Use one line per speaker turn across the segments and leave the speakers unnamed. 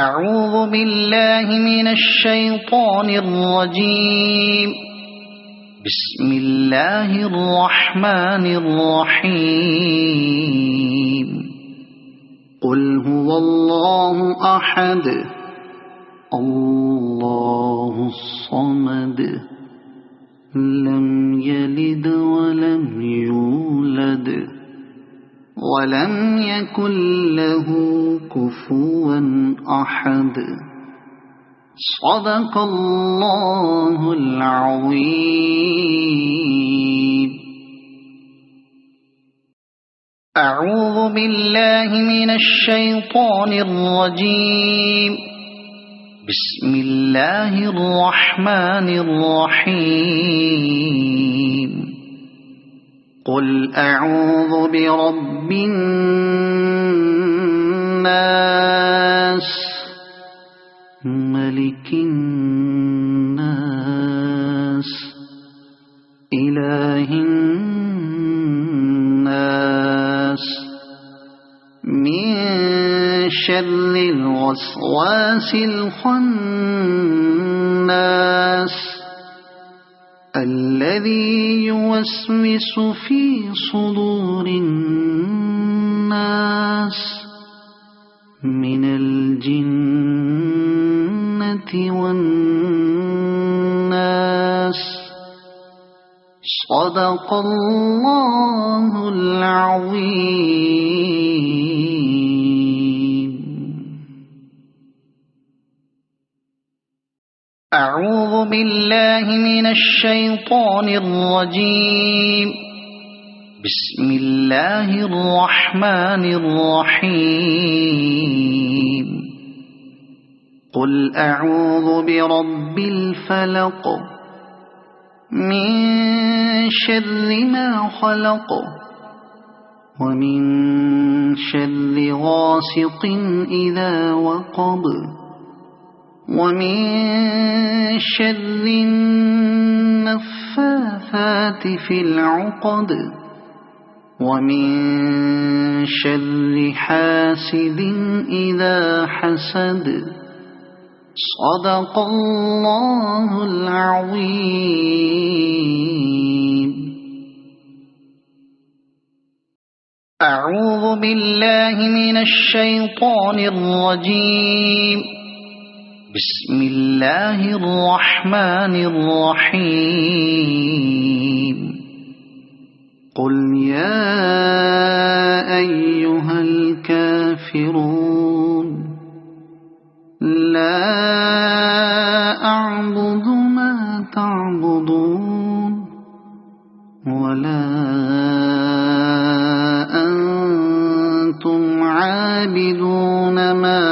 أعوذ بالله من الشيطان الرجيم. بسم الله الرحمن الرحيم. قل هو الله أحد الله الصمد لم يلد ولم يولد ولم يكن له كفوا أحد. صدق الله العظيم. أعوذ بالله من الشيطان الرجيم. بسم الله الرحمن الرحيم. قل أعوذ برب الناس ملك الناس إله الناس من شر الوسواس الخناس الذي يوسوس في صدور الناس من الجنة والناس. صدق الله العظيم. أعوذ بالله من الشيطان الرجيم. بسم الله الرحمن الرحيم. قل أعوذ برب الفلق من شر ما خلق ومن شر غاسق إذا وقب ومن شر النفاثات في العقد ومن شر حاسد إذا حسد. صدق الله العظيم. أعوذ بالله من الشيطان الرجيم. بسم الله الرحمن الرحيم. قل يا أيها الكافرون لا أعبد ما تعبدون ولا أنتم عابدون ما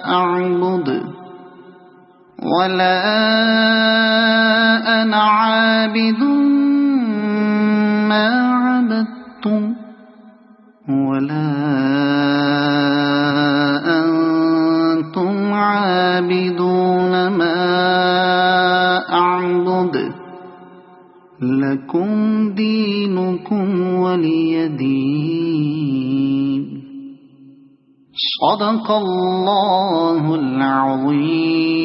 أعبد ولا أنا عابد ما عبدتم ولا أنتم عابدون ما أعبد لكم دينكم ولي دين. صدق الله العظيم.